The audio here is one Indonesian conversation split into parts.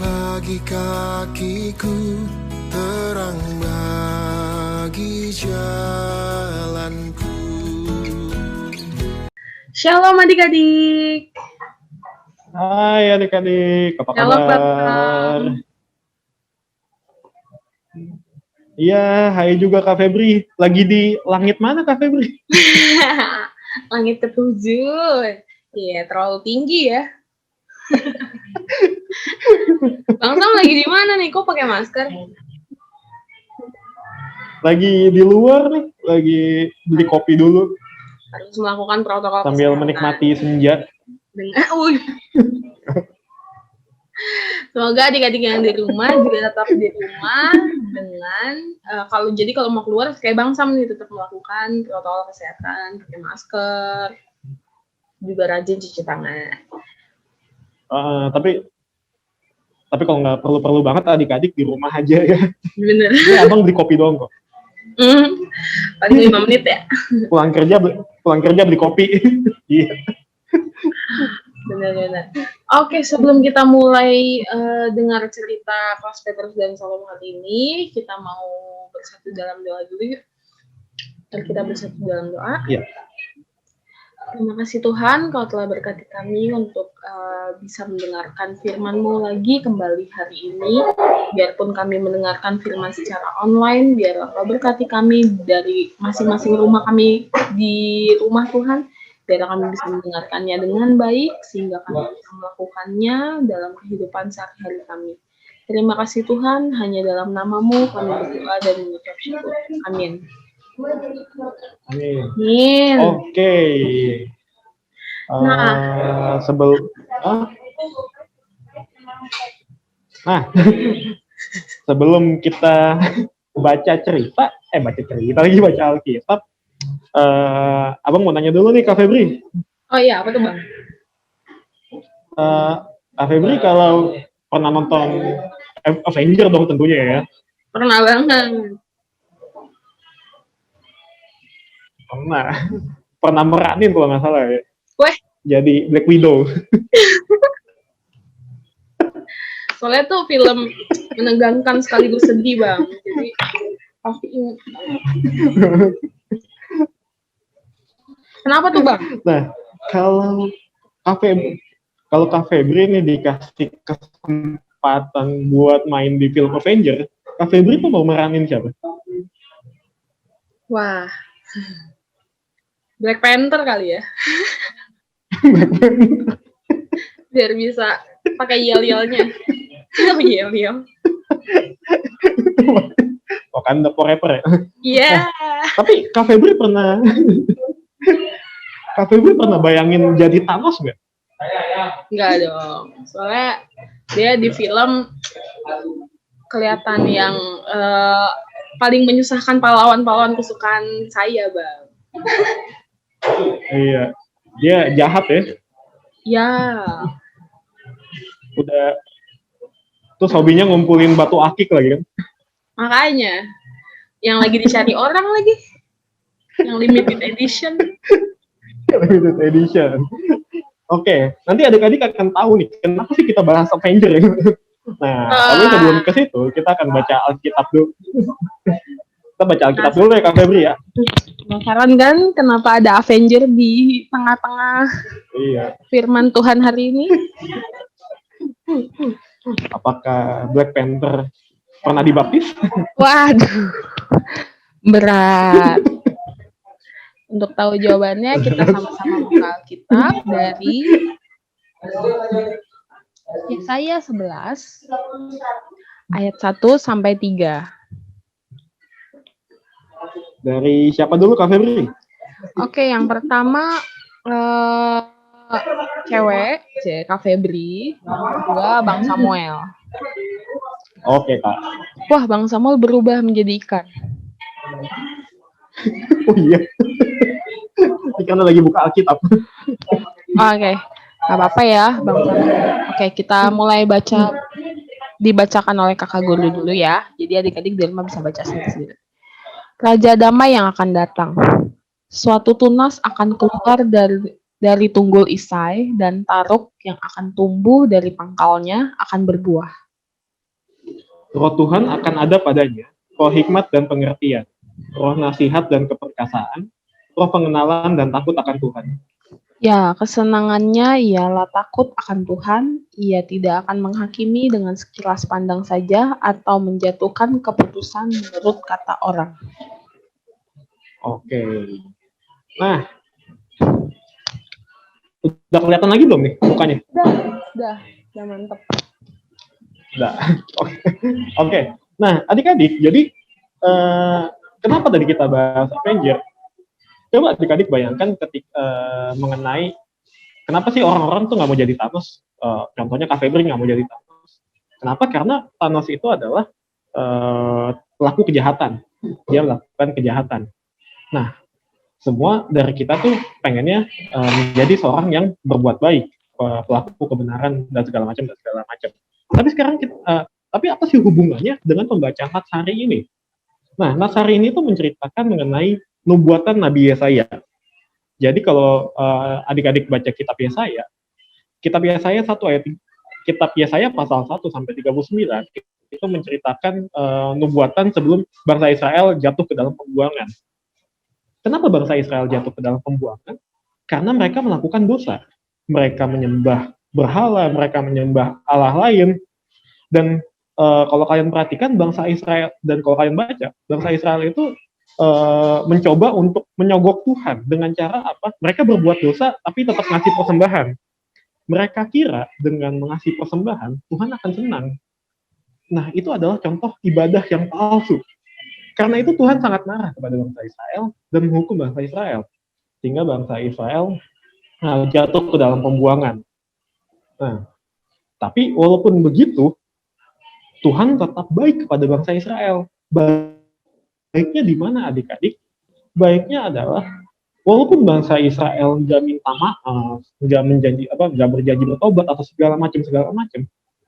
bagi kakiku, terang bagi jalanku. Shalom adik-adik. Hai adik-adik, apa Shalom kabar? Bapak. Iya, hai juga Kak Febri. Lagi di langit mana Kak Febri? Langit ketujuh. Iya, terlalu tinggi ya. Bang Sam lagi di mana nih? Kok pakai masker? Lagi di luar nih, lagi beli kopi dulu Harus melakukan protokol sambil kesehatan. menikmati senja. Semoga adik-adik yang di rumah juga tetap di rumah dengan kalau mau keluar kayak Bang Sam nih tetap melakukan protokol kesehatan, pakai masker, juga rajin cuci tangan. Tapi kalau nggak perlu-perlu banget adik-adik di rumah aja ya. Bener. Ini abang beli kopi doang kok. Paling 5 menit ya. Pulang kerja beli kopi. Iya. Benar-benar. Oke, sebelum kita mulai dengar cerita kelas Petrus dan Salomo hari ini, kita mau bersatu dalam doa dulu yuk. Mari kita bersatu dalam doa. Iya. Terima kasih Tuhan, Kau telah berkati kami untuk bisa mendengarkan firman-Mu lagi kembali hari ini. Biarpun kami mendengarkan firman secara online, biar Kau berkati kami dari masing-masing rumah kami di rumah Tuhan. Biar kami bisa mendengarkannya dengan baik, sehingga kami bisa melakukannya dalam kehidupan sehari-hari kami. Terima kasih Tuhan, hanya dalam nama-Mu kami berdoa dan mengucap syukur. Amin. Amin. Oke. Sebelum kita baca Alkitab, abang mau nanya dulu nih Kak Febri. Oh iya, apa tuh Bang? Kak Febri kalau pernah nonton Avenger dong tentunya ya? Pernah banget. Pernah meranin kalau nggak salah ya. Weh. Jadi Black Widow. Soalnya tuh film menegangkan sekaligus sedih Bang. Jadi pasti ingat. Kenapa tuh Bang? Nah, kalau Kak Febri ini dikasih kesempatan buat main di film Avenger, Kak Febri tuh mau meranin siapa? Wah. Black Panther kali ya. Biar bisa pakai yel-yelnya. Yel-yel. Wakanda Forever ya? Iya. Tapi Kak Febri pernah bayangin jadi Thanos nggak? Nggak dong. Soalnya dia di film kelihatan yang paling menyusahkan pahlawan-pahlawan kesukaan saya, Bang. Iya. Dia jahat ya? Ya. Udah. Terus hobinya ngumpulin batu akik lagi kan? Makanya. Yang lagi dicari orang lagi. Yang limited edition. Limited edition. Oke, nanti adik-adik akan tahu nih, kenapa sih kita bahas Avenger ya? Nah, tapi sebelum ke situ, kita akan baca Alkitab dulu. Kita baca Alkitab dulu ya, Kak Febri ya. Penasaran kan kenapa ada Avenger di tengah-tengah firman Tuhan hari ini? Apakah Black Panther pernah dibaptis? Waduh, berat. Untuk tahu jawabannya, kita sama-sama buka Alkitab dari Yesaya 11 ayat 1 sampai 3. Dari siapa dulu Kak Febri? Oke, yang pertama cewek, Kak Febri, kedua Bang Samuel. Oke, Kak. Wah, Bang Samuel berubah menjadi ikan. Oh iya. Karena lagi buka Alkitab. Oke. Gak apa-apa ya, Bang Samuel. Oke, kita mulai dibacakan oleh kakak guru dulu ya. Jadi adik-adik di rumah bisa baca sendiri. Raja damai yang akan datang. Suatu tunas akan keluar dari tunggul Isai, dan taruk yang akan tumbuh dari pangkalnya akan berbuah. Roh Tuhan akan ada padanya, roh hikmat dan pengertian, roh nasihat dan keperkasaan, roh pengenalan dan takut akan Tuhan. Ya, kesenangannya ialah takut akan Tuhan. Ia tidak akan menghakimi dengan sekilas pandang saja atau menjatuhkan keputusan menurut kata orang. Oke. Nah, udah kelihatan lagi belum nih mukanya? Udah mantep. Udah. Oke. Nah, adik-adik, jadi kenapa tadi kita bahas Avenger? Coba adik-adik bayangkan ketika mengenai kenapa sih orang-orang tuh nggak mau jadi Thanos? Contohnya Kak Febri nggak mau jadi Thanos. Kenapa? Karena Thanos itu adalah pelaku kejahatan. Dia melakukan kejahatan. Nah, semua dari kita tuh pengennya menjadi seorang yang berbuat baik, pelaku kebenaran dan segala macam. Tapi sekarang tapi apa sih hubungannya dengan pembacaan Nats hari ini? Nah, Nats hari ini tuh menceritakan mengenai nubuatan Nabi Yesaya. Jadi kalau adik-adik baca kitab Yesaya 1 ayat kitab Yesaya pasal 1 sampai 39 itu menceritakan nubuatan sebelum bangsa Israel jatuh ke dalam pembuangan. Kenapa bangsa Israel jatuh ke dalam pembuangan? Karena mereka melakukan dosa. Mereka menyembah berhala, mereka menyembah Allah lain. Dan kalau kalian perhatikan bangsa Israel, dan kalau kalian baca, bangsa Israel itu mencoba untuk menyogok Tuhan dengan cara apa? Mereka berbuat dosa tapi tetap ngasih persembahan. Mereka kira dengan mengasih persembahan Tuhan akan senang. Nah, itu adalah contoh ibadah yang palsu. Karena itu Tuhan sangat marah kepada bangsa Israel dan menghukum bangsa Israel. Sehingga bangsa Israel jatuh ke dalam pembuangan. Nah, tapi walaupun begitu, Tuhan tetap baik kepada bangsa Israel. Baiknya di mana adik-adik? Baiknya adalah walaupun bangsa Israel nggak minta maaf, nggak berjanji bertobat atau segala macam,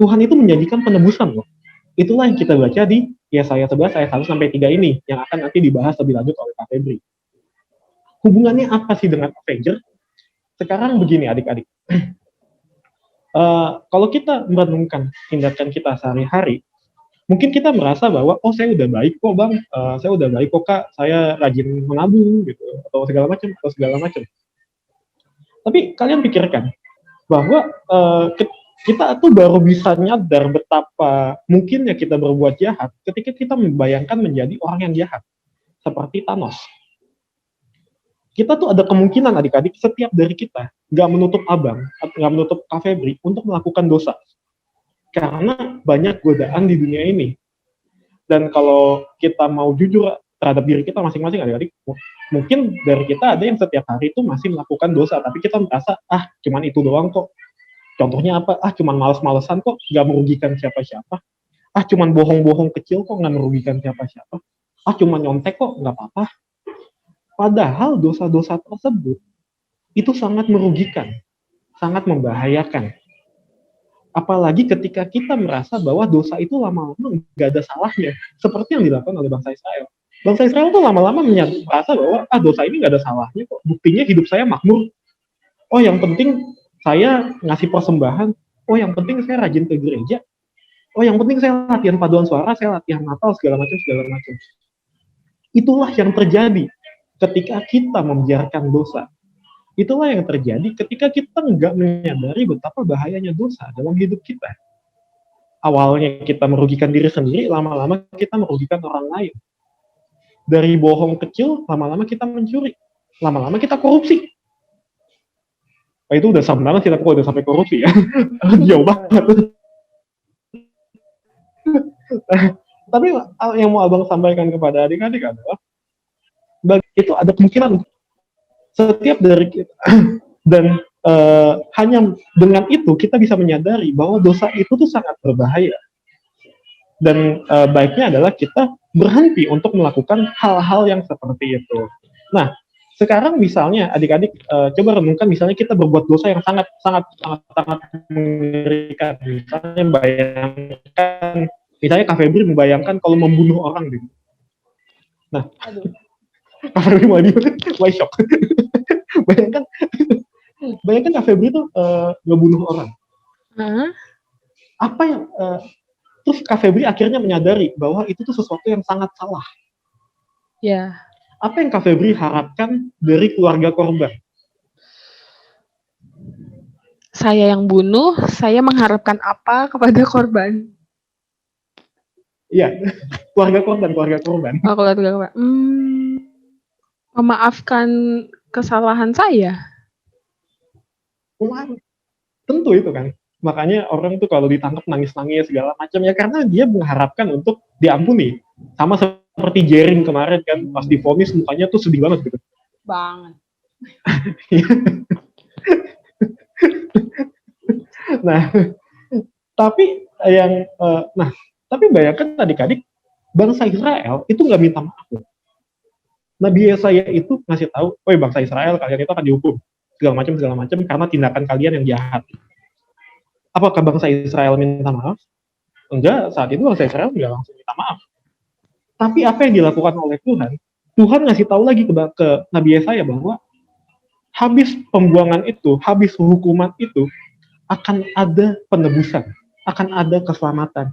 Tuhan itu menjanjikan penebusan loh. Itulah yang kita baca di Yesaya 11 ayat 1 sampai 3 ini yang akan nanti dibahas lebih lanjut oleh Kak Febri. Hubungannya apa sih dengan Avenger? Sekarang begini adik-adik. Kalau kita merenungkan tindakan kita sehari-hari, mungkin kita merasa bahwa saya udah baik kok bang, saya udah baik kok kak, saya rajin menabung gitu atau segala macam. Tapi kalian pikirkan bahwa kita tuh baru bisa nyadar betapa mungkinnya kita berbuat jahat ketika kita membayangkan menjadi orang yang jahat seperti Thanos. Kita tuh ada kemungkinan adik-adik setiap dari kita nggak menutup Kak Febri untuk melakukan dosa. Karena banyak godaan di dunia ini. Dan kalau kita mau jujur terhadap diri kita masing-masing adik-adik, mungkin dari kita ada yang setiap hari itu masih melakukan dosa, tapi kita merasa, cuman itu doang kok. Contohnya apa? Cuman males-malesan kok, nggak merugikan siapa-siapa. Cuman bohong-bohong kecil kok, nggak merugikan siapa-siapa. Cuman nyontek kok, nggak apa-apa. Padahal dosa-dosa tersebut itu sangat merugikan, sangat membahayakan. Apalagi ketika kita merasa bahwa dosa itu lama-lama nggak ada salahnya, seperti yang dilakukan oleh bangsa Israel. Bangsa Israel tuh lama-lama merasa bahwa dosa ini nggak ada salahnya kok, buktinya hidup saya makmur. Yang penting saya ngasih persembahan. Yang penting saya rajin ke gereja. Yang penting saya latihan paduan suara, saya latihan Natal segala macam. Itulah yang terjadi ketika kita membiarkan dosa. Itulah yang terjadi ketika kita nggak menyadari betapa bahayanya dosa dalam hidup kita. Awalnya kita merugikan diri sendiri, lama-lama kita merugikan orang lain. Dari bohong kecil, lama-lama kita mencuri. Lama-lama kita korupsi. Itu udah sama banget sih, tapi udah sampai korupsi ya. Jauh banget. Tapi yang mau abang sampaikan kepada adik-adik adalah, itu ada kemungkinan setiap dari kita dan hanya dengan itu kita bisa menyadari bahwa dosa itu tuh sangat berbahaya dan baiknya adalah kita berhenti untuk melakukan hal-hal yang seperti itu. Nah, sekarang misalnya adik-adik coba renungkan misalnya kita berbuat dosa yang sangat mengerikan. Misalnya Kak Febri membayangkan kalau membunuh orang gitu. Nah, Kak Febri mau shock. Bayangkan Kak Febri tuh ngebunuh orang. Apa yang Terus Kak Febri akhirnya menyadari bahwa itu tuh sesuatu yang sangat salah. Ya. Apa yang Kak Febri harapkan dari keluarga korban? Saya yang bunuh, saya mengharapkan apa kepada korban? Iya, keluarga korban. Oh, keluarga korban. Memaafkan kesalahan saya. Wah, tentu itu kan. Makanya orang tuh kalau ditangkap nangis-nangis segala macam ya karena dia mengharapkan untuk diampuni. Sama seperti Jering kemarin kan pas divonis mukanya tuh sedih banget gitu. Banget. Nah, tapi tapi bayangkan adik-adik bangsa Israel itu nggak minta maaf. Nabi Yesaya itu ngasih tahu, "Woi bangsa Israel, kalian itu akan dihukum segala macam karena tindakan kalian yang jahat." Apakah bangsa Israel minta maaf? Enggak, saat itu bangsa Israel nggak langsung minta maaf. Tapi apa yang dilakukan oleh Tuhan? Tuhan ngasih tahu lagi ke Nabi Yesaya bahwa habis pembuangan itu, habis hukuman itu, akan ada penebusan, akan ada keselamatan.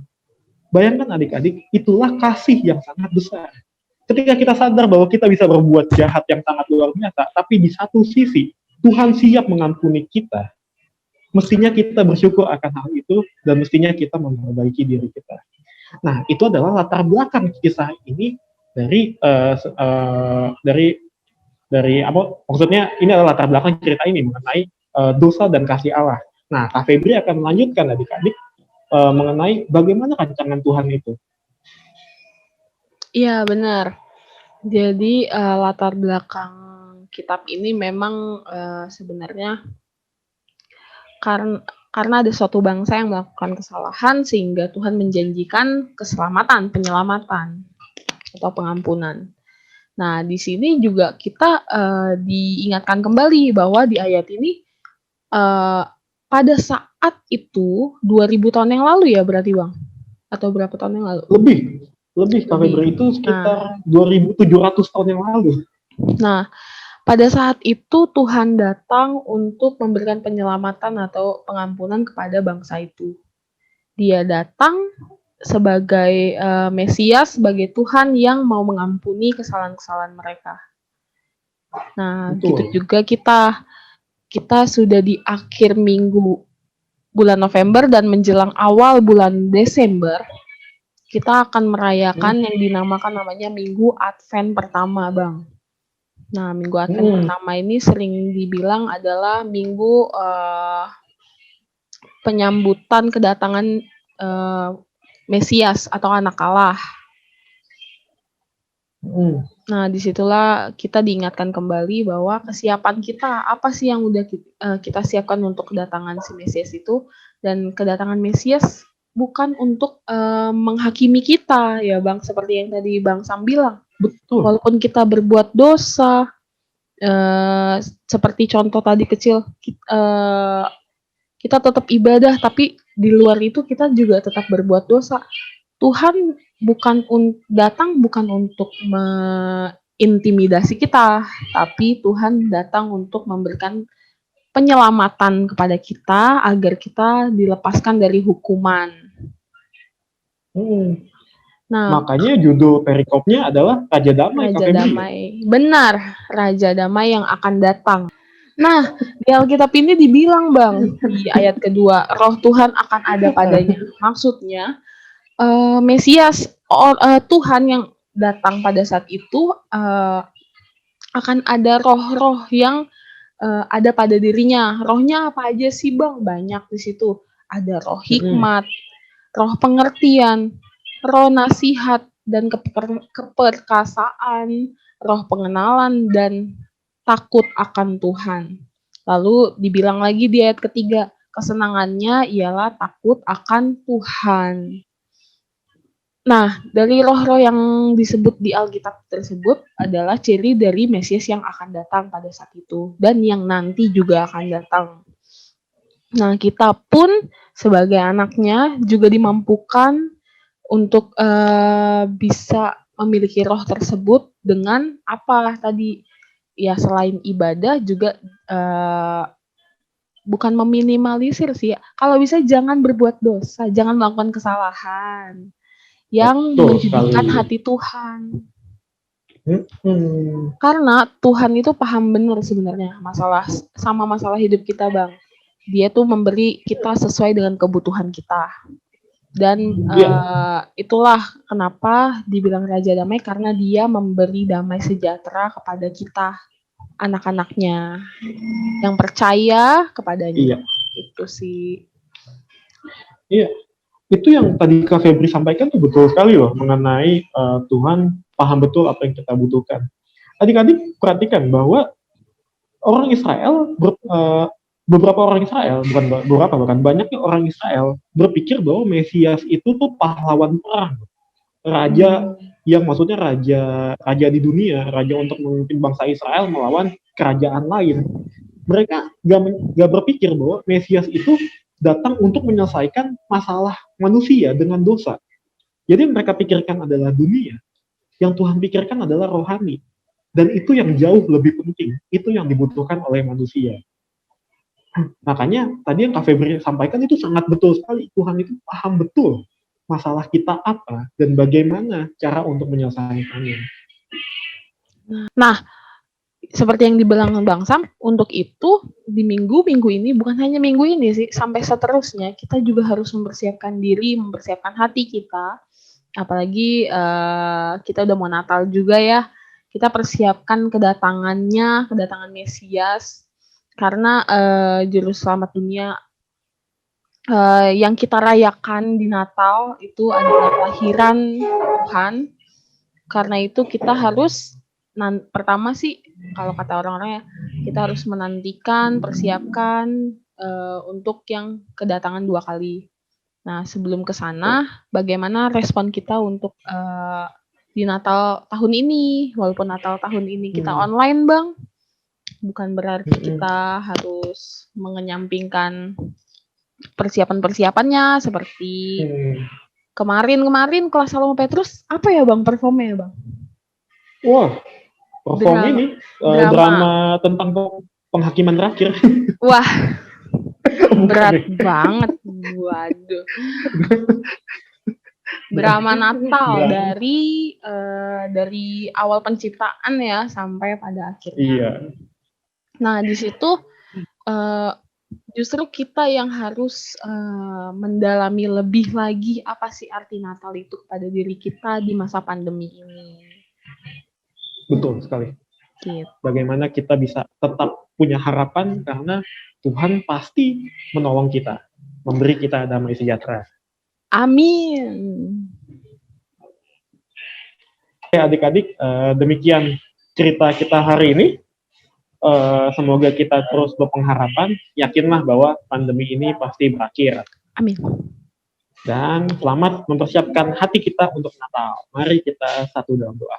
Bayangkan adik-adik, itulah kasih yang sangat besar. Ketika kita sadar bahwa kita bisa berbuat jahat yang sangat luar biasa, tapi di satu sisi, Tuhan siap mengampuni kita, mestinya kita bersyukur akan hal itu, dan mestinya kita memperbaiki diri kita. Nah, itu adalah latar belakang kisah ini dari apa? Maksudnya ini adalah latar belakang cerita ini mengenai dosa dan kasih Allah. Nah, Kak Febri akan melanjutkan adik-adik mengenai bagaimana rancangan Tuhan itu. Iya, benar. Jadi latar belakang kitab ini memang sebenarnya karena ada suatu bangsa yang melakukan kesalahan sehingga Tuhan menjanjikan keselamatan, penyelamatan atau pengampunan. Nah, di sini juga kita diingatkan kembali bahwa di ayat ini pada saat itu 2000 tahun yang lalu ya berarti Bang? Atau berapa tahun yang lalu? Lebih Kak Febri itu sekitar 2700 tahun yang lalu. Nah, pada saat itu Tuhan datang untuk memberikan penyelamatan atau pengampunan kepada bangsa itu. Dia datang sebagai Mesias, sebagai Tuhan yang mau mengampuni kesalahan-kesalahan mereka. Nah, betul. Gitu juga kita sudah di akhir minggu bulan November dan menjelang awal bulan Desember, kita akan merayakan yang dinamakan namanya Minggu Advent pertama, Bang. Nah, Minggu Advent pertama ini sering dibilang adalah minggu penyambutan kedatangan Mesias atau Anak Allah. Nah, disitulah kita diingatkan kembali bahwa kesiapan kita, apa sih yang udah kita siapkan untuk kedatangan si Mesias itu, dan kedatangan Mesias bukan untuk menghakimi kita, ya Bang, seperti yang tadi Bang Sam bilang. Betul. Walaupun kita berbuat dosa, seperti contoh tadi kecil, kita tetap ibadah, tapi di luar itu kita juga tetap berbuat dosa. Tuhan datang bukan untuk mengintimidasi kita, tapi Tuhan datang untuk memberikan penyelamatan kepada kita agar kita dilepaskan dari hukuman. Nah, makanya judul perikopnya adalah Raja Damai. Raja Damai. Benar, Raja Damai yang akan datang. Nah, di Alkitab ini dibilang, Bang, di ayat kedua, Roh Tuhan akan ada padanya. Maksudnya, Mesias, Tuhan yang datang pada saat itu akan ada roh-roh yang ada pada dirinya. Rohnya apa aja sih, Bang? Banyak di situ. Ada roh hikmat, roh pengertian, roh nasihat dan keperkasaan, roh pengenalan dan takut akan Tuhan. Lalu dibilang lagi di ayat ketiga, kesenangannya ialah takut akan Tuhan. Nah, dari roh-roh yang disebut di Alkitab tersebut adalah ciri dari Mesias yang akan datang pada saat itu dan yang nanti juga akan datang. Nah, kita pun sebagai anaknya juga dimampukan untuk bisa memiliki roh tersebut dengan apa tadi, ya selain ibadah juga bukan meminimalisir sih ya. Kalau bisa jangan berbuat dosa, jangan melakukan kesalahan yang Betul menyudutkan sekali. hati Tuhan. Hmm. Karena Tuhan itu paham benar sebenarnya masalah hidup kita, Bang. Dia tuh memberi kita sesuai dengan kebutuhan kita. Dan itulah kenapa dibilang Raja Damai, karena dia memberi damai sejahtera kepada kita, anak-anaknya yang percaya kepadanya. Iya. Itu sih. Iya. Itu yang tadi Kak Febri sampaikan tuh betul sekali loh, mengenai Tuhan paham betul apa yang kita butuhkan. Adik-adik perhatikan bahwa orang Israel, beberapa orang Israel, bukan beberapa, bahkan banyaknya orang Israel berpikir bahwa Mesias itu tuh pahlawan perang. Raja yang maksudnya raja di dunia, raja untuk memimpin bangsa Israel melawan kerajaan lain. Mereka gak berpikir bahwa Mesias itu datang untuk menyelesaikan masalah manusia dengan dosa. Jadi mereka pikirkan adalah dunia, yang Tuhan pikirkan adalah rohani. Dan itu yang jauh lebih penting, itu yang dibutuhkan oleh manusia. Makanya tadi yang Kak Febri sampaikan itu sangat betul sekali. Tuhan itu paham betul masalah kita apa dan bagaimana cara untuk menyelesaikannya. Nah, seperti yang dibilang Bang Sam, untuk itu di minggu ini, bukan hanya minggu ini sih, sampai seterusnya kita juga harus mempersiapkan diri, mempersiapkan hati kita. Apalagi kita udah mau Natal juga ya, kita persiapkan kedatangan Mesias, karena juru selamat dunia yang kita rayakan di Natal itu adalah kelahiran Tuhan. Karena itu kita harus pertama sih, kalau kata orang-orang ya, kita harus menantikan, persiapkan untuk yang kedatangan 2 kali. Nah, sebelum ke sana, bagaimana respon kita untuk di Natal tahun ini? Walaupun Natal tahun ini kita online, Bang, bukan berarti kita harus mengenyampingkan persiapan-persiapannya seperti kemarin kelas Salomo Petrus, apa ya Bang performnya Bang? Wah, perform ini drama tentang penghakiman terakhir. Wah, berat banget. Waduh. Drama Natal dari awal penciptaan ya sampai pada akhirnya. Iya. Nah, di situ justru kita yang harus mendalami lebih lagi apa sih arti Natal itu kepada diri kita di masa pandemi ini. Betul sekali. Gitu. Bagaimana kita bisa tetap punya harapan karena Tuhan pasti menolong kita, memberi kita damai sejahtera. Amin. Oke, adik-adik, demikian cerita kita hari ini. Semoga kita terus berpengharapan, yakinlah bahwa pandemi ini pasti berakhir. Amin. Dan selamat mempersiapkan hati kita untuk Natal. Mari kita satu dalam doa.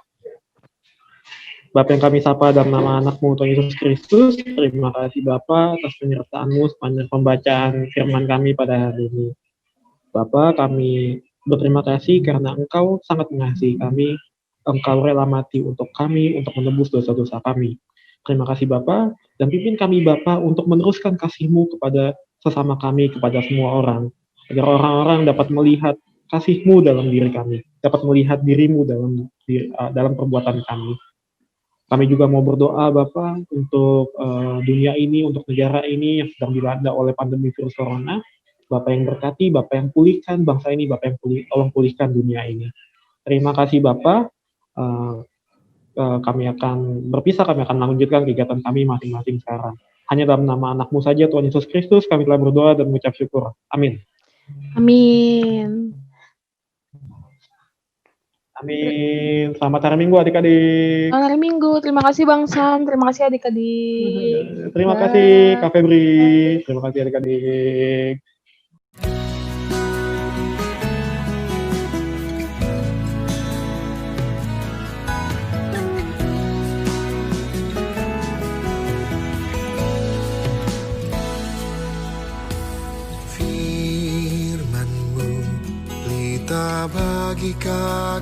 Bapa yang kami sapa dalam nama anak-Mu Tuhan Yesus Kristus, terima kasih Bapa atas penyertaan-Mu sepanjang pembacaan firman kami pada hari ini. Bapa, kami berterima kasih karena Engkau sangat mengasihi kami, Engkau rela mati untuk kami, untuk menebus dosa-dosa kami. Terima kasih Bapa, dan pimpin kami Bapa untuk meneruskan kasih-Mu kepada sesama kami, kepada semua orang, agar orang-orang dapat melihat kasih-Mu dalam diri kami, dapat melihat diri-Mu dalam perbuatan kami. Kami juga mau berdoa Bapa untuk dunia ini, untuk negara ini yang sedang dilanda oleh pandemi virus corona. Bapa yang berkati, Bapa yang pulihkan bangsa ini, Bapa yang tolong pulihkan dunia ini. Terima kasih Bapa. Kami akan berpisah, kami akan melanjutkan kegiatan kami masing-masing sekarang. Hanya dalam nama anak-Mu saja Tuhan Yesus Kristus kami telah berdoa dan mengucap syukur. Amin. Amin. Amin. Selamat hari Minggu adik-adik. Selamat hari Minggu. Terima kasih Bang Sam. Terima kasih adik-adik. Terima kasih Kak Febri. Terima kasih adik-adik. Firman-Mu pelita bagi kaki